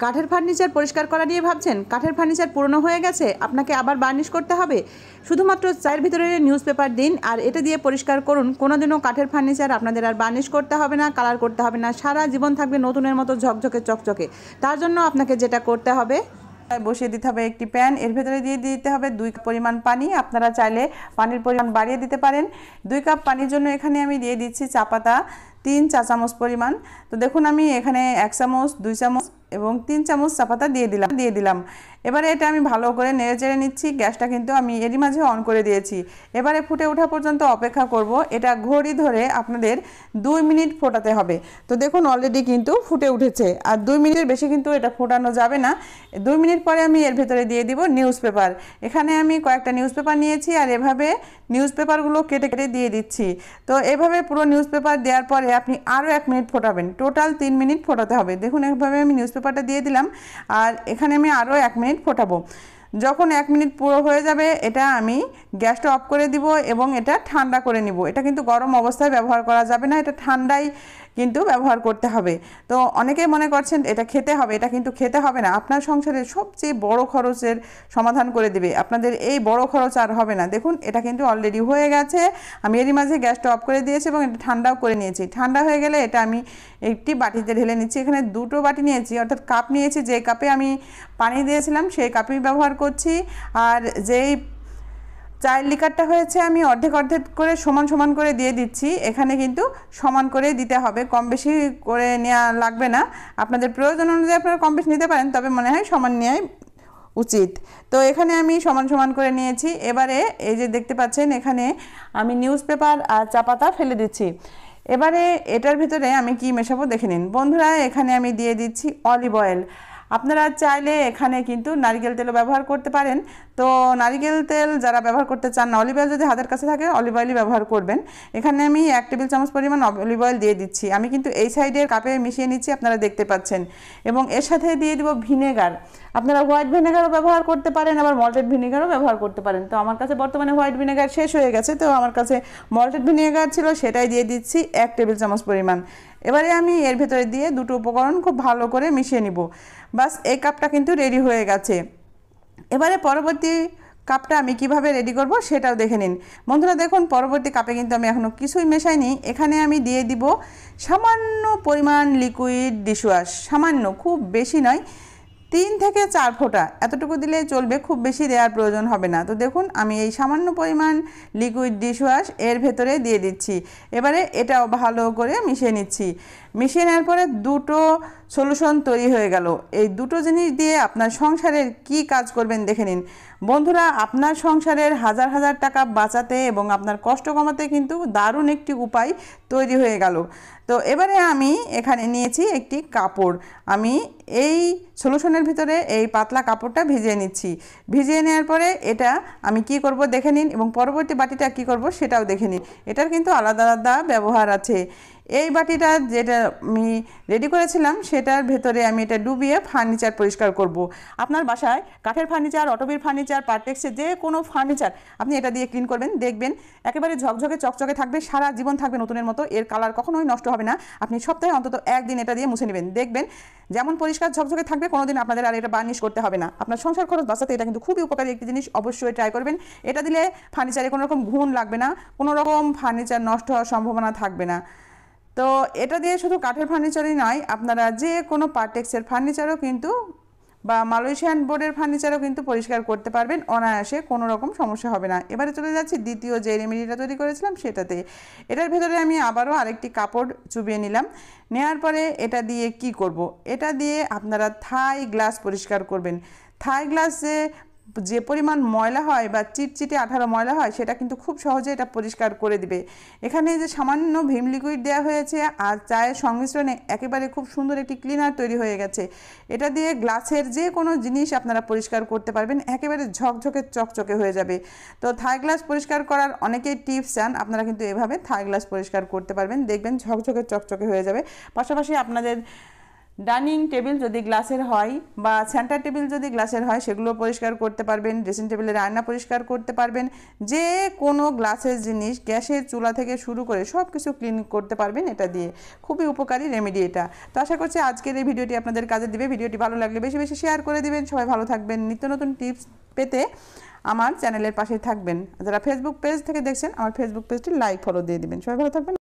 কাঠের ফার্নিচার পরিষ্কার করা নিয়ে ভাবছেন? কাঠের ফার্নিচার পুরনো হয়ে গেছে, আপনাকে আবার বার্নিশ করতে হবে? শুধুমাত্র চায়ের ভিতরে নিউজ পেপার দিন আর এটা দিয়ে পরিষ্কার করুন। কোনোদিনও কাঠের ফার্নিচার আপনাদের আর বার্নিশ করতে হবে না, কালার করতে হবে না, সারা জীবন থাকবে নতুনের মতো ঝকঝকে চকচকে। তার জন্য আপনাকে যেটা করতে হবে, বসিয়ে দিতে হবে একটি প্যান, এর ভেতরে দিয়ে দিতে হবে 2 কাপ পরিমাণ পানি। আপনারা চাইলে পানির পরিমাণ বাড়িয়ে দিতে পারেন। 2 কাপ পানির জন্য এখানে আমি দিয়ে দিচ্ছি চা পাতা 3 চা চামচ পরিমাণ। তো দেখুন আমি এখানে 1 চামচ, 2 চামচ এবং 3 চামচ চা পাতা দিয়ে দিলাম। এবারে এটা আমি ভালো করে নেড়ে চেড়ে নিচ্ছি। গ্যাসটা কিন্তু আমি এরই মাঝে অন করে দিয়েছি। এবারে ফুটে ওঠা পর্যন্ত অপেক্ষা করব। এটা ঘড়ি ধরে আপনাদের 2 মিনিট ফোটাতে হবে। তো দেখুন অলরেডি কিন্তু ফুটে উঠেছে, আর 2 মিনিটের বেশি কিন্তু এটা ফোটানো যাবে না। 2 মিনিট পরে আমি এর ভেতরে দিয়ে দিব নিউজ পেপার। এখানে আমি কয়েকটা নিউজ পেপার নিয়েছি আর এভাবে নিউজ পেপারগুলো কেটে কেটে দিয়ে দিচ্ছি। তো এভাবে পুরো নিউজ পেপার দেওয়ার পরে আপনি আরও 1 মিনিট ফোটাবেন। টোটাল 3 মিনিট ফোটাতে হবে। দেখুন এভাবে আমি নিউজ পেপারটা দিয়ে দিলাম আর এখানে আমি আরও 1 মিনিট ফোটাবো। যখন 1 মিনিট পুরো হয়ে যাবে এটা আমি গ্যাসটা অফ করে দিব এবং এটা ঠান্ডা করে নিব। এটা কিন্তু গরম অবস্থায় ব্যবহার করা যাবে না, এটা ঠান্ডাই কিন্তু ব্যবহার করতে হবে। তো অনেকেই মনে করছেন এটা খেতে হবে, এটা কিন্তু খেতে হবে না। আপনার সংসারের সবচেয়ে বড় খরচের সমাধান করে দিবে। আপনাদের এই বড় খরচ আর হবে না। দেখুন এটা কিন্তু অলরেডি হয়ে গেছে। আমি এরই মাঝে গ্যাসটা অফ করে দিয়েছি এবং এটা ঠান্ডাও করে নিয়েছি। ঠান্ডা হয়ে গেলে এটা আমি একটি বাটিতে ঢেলে নিচ্ছি। এখানে 2টো বাটি নিয়েছি, অর্থাৎ কাপ নিয়েছি। যে কাপে আমি পানি দিয়েছিলাম সেই কাপই ব্যবহার করছি। আর যেই চায়ের লিকারটা হয়েছে আমি অর্ধেক অর্ধেক করে সমান সমান করে দিয়ে দিচ্ছি। এখানে কিন্তু সমান করে দিতে হবে, কম বেশি করে নেওয়া লাগবে না। আপনাদের প্রয়োজন অনুযায়ী আপনারা কম বেশি নিতে পারেন, তবে মনে হয় সমান নেওয়াই উচিত। তো এখানে আমি সমান সমান করে নিয়েছি। এবারে এই যে দেখতে পাচ্ছেন এখানে আমি নিউজ পেপার আর চা পাতা ফেলে দিচ্ছি। এবারে এটার ভিতরে আমি কি মেশাবো দেখে নিন বন্ধুরা। এখানে আমি দিয়ে দিচ্ছি অলিভ অয়েল। আপনারা চাইলে এখানে কিন্তু নারকেল তেলও ব্যবহার করতে পারেন। তো নারকেল তেল যারা ব্যবহার করতে চান না, অলিভ অয়েল যদি হাতের কাছে থাকে অলিভ অয়েলই ব্যবহার করবেন। এখানে আমি 1 টেবিল চামচ পরিমাণ অলিভ অয়েল দিয়ে দিচ্ছি। আমি কিন্তু এই সাইডের কাপে মিশিয়ে নিচ্ছি, আপনারা দেখতে পাচ্ছেন। এবং এর সাথে দিয়ে দিব ভিনেগার। আপনারা হোয়াইট ভিনেগারও ব্যবহার করতে পারেন, আবার মল্টেড ভিনেগারও ব্যবহার করতে পারেন। তো আমার কাছে বর্তমানে হোয়াইট ভিনেগার শেষ হয়ে গেছে, তো আমার কাছে মল্টেড ভিনেগার ছিল, সেটাই দিয়ে দিচ্ছি 1 টেবিল চামচ পরিমাণ। এবারে আমি এর ভেতরে দিয়ে দুটো উপকরণ খুব ভালো করে মিশিয়ে নিব। বাস এই কাপটা কিন্তু রেডি হয়ে গেছে। এবারে পরবর্তী কাপটা আমি কিভাবে রেডি করব সেটাও দেখে নিন বন্ধুরা। দেখুন পরবর্তী কাপে কিন্তু আমি এখনও কিছুই মেশাইনি। এখানে আমি দিয়ে দিব সামান্য পরিমাণ লিকুইড ডিশওয়াশ। সামান্য, খুব বেশি নয়, 3 থেকে 4 ফোঁটা এতটুকু দিলে চলবে, খুব বেশি দেওয়ার প্রয়োজন হবে না। তো দেখুন আমি এই সামান্য পরিমাণ লিকুইড ডিশওয়াশ এর ভেতরে দিয়ে দিচ্ছি। এবারে এটাও ভালো করে মিশিয়ে নিচ্ছি। মিশিয়ে নেওয়ার পরে দুটো সলিউশন তৈরি হয়ে গেল। এই দুটো জিনিস দিয়ে আপনার সংসারের কি কাজ করবেন দেখে নিন বন্ধুরা। আপনার সংসারের হাজার হাজার টাকা বাঁচাতে এবং আপনার কষ্ট কমাতে কিন্তু দারুণ একটি উপায় তৈরি হয়ে গেল। তো এবারে আমি এখানে নিয়েছি একটি কাপড়। আমি এই সলিউশনের ভিতরে এই পাতলা কাপড়টা ভিজিয়ে নিচ্ছি। ভিজিয়ে নেওয়ার পরে এটা আমি কি করব দেখে নিন এবং পরবর্তী বাটিটা কি করব সেটাও দেখে নিন। এটার কিন্তু আলাদা আলাদা ব্যবহার আছে। এই বাটিটা যেটা আমি রেডি করেছিলাম সেটার ভেতরে আমি এটা ডুবিয়ে ফার্নিচার পরিষ্কার করব। আপনার বাসায় কাঠের ফার্নিচার, অটোবির ফার্নিচার, পার্টেক্সের যে কোনো ফার্নিচার আপনি এটা দিয়ে ক্লিন করবেন, দেখবেন একেবারে ঝকঝকে চকচকে থাকবে, সারা জীবন থাকবে নতুনের মতো। এর কালার কখনোই নষ্ট হবে না। আপনি সপ্তাহে অন্তত 1 দিন এটা দিয়ে মুছে নেবেন, দেখবেন যেমন পরিষ্কার ঝকঝকে থাকবে, কোনোদিন আপনাদের আর এটা বার্নিশ করতে হবে না। আপনার সংসার খরচ বাঁচাতে এটা কিন্তু খুবই উপকারী একটি জিনিস, অবশ্যই ট্রাই করবেন। এটা দিলে ফার্নিচারে কোনো রকম ঘুণ লাগবে না, কোনো রকম ফার্নিচার নষ্ট হওয়ার সম্ভাবনা থাকবে না। তো এটা দিয়ে শুধু কাঠের ফার্নিচারই নয়, আপনারা যে কোনো পার্টেক্সের ফার্নিচারও কিন্তু বা মালয়েশিয়ান বোর্ডের ফার্নিচারও কিন্তু পরিষ্কার করতে পারবেন অনায়াসে, কোনো রকম সমস্যা হবে না। এবারে চলে যাচ্ছি দ্বিতীয় যে রেমেডিটা তৈরি করেছিলাম সেটাতে। এটার ভেতরে আমি আবারও আরেকটি কাপড় চুবিয়ে নিলাম। নেওয়ার পরে এটা দিয়ে কি করব, এটা দিয়ে আপনারা থাই গ্লাস পরিষ্কার করবেন। থাই গ্লাসে যে পরিমাণ ময়লা হয় বা চিটচিটে আঠালো ময়লা হয় সেটা কিন্তু খুব সহজে এটা পরিষ্কার করে দিবে। এখানে যে সামান্য ভিম লিকুইড দেওয়া হয়েছে আর চায়ের সংমিশ্রণে একেবারে খুব সুন্দর একটি ক্লিনার তৈরি হয়ে গেছে। এটা দিয়ে গ্লাসের যে কোনো জিনিস আপনারা পরিষ্কার করতে পারবেন, একেবারে ঝকঝকে চকচকে হয়ে যাবে। তো থাই গ্লাস পরিষ্কার করার অনেকেই টিপস চান, আপনারা কিন্তু এভাবে থাই গ্লাস পরিষ্কার করতে পারবেন, দেখবেন ঝকঝকে চকচকে হয়ে যাবে। পাশাপাশি আপনাদের ডাইনিং টেবিল যদি গ্লাসের হয় বা সেন্টার টেবিল যদি গ্লাসের হয় সেগুলো পরিষ্কার করতে পারবেন। ড্রেসিং টেবিলের আয়না পরিষ্কার করতে পারবেন। যে কোনো গ্লাসের জিনিস, গ্যাসের চুলা থেকে শুরু করে সব কিছু ক্লিন করতে পারবেন এটা দিয়ে। খুবই উপকারী রেমেডি এটা। তো আশা করছি আজকের এই ভিডিওটি আপনাদের কাজে দিবে। ভিডিওটি ভালো লাগলে বেশি বেশি শেয়ার করে দিবেন। সবাই ভালো থাকবেন। নিত্য নতুন টিপস পেতে আমার চ্যানেলের পাশে থাকবেন। যারা ফেসবুক পেজ থেকে দেখছেন আমার ফেসবুক পেজটি লাইক ফলো দিয়ে দিবেন। সবাই ভালো থাকবেন।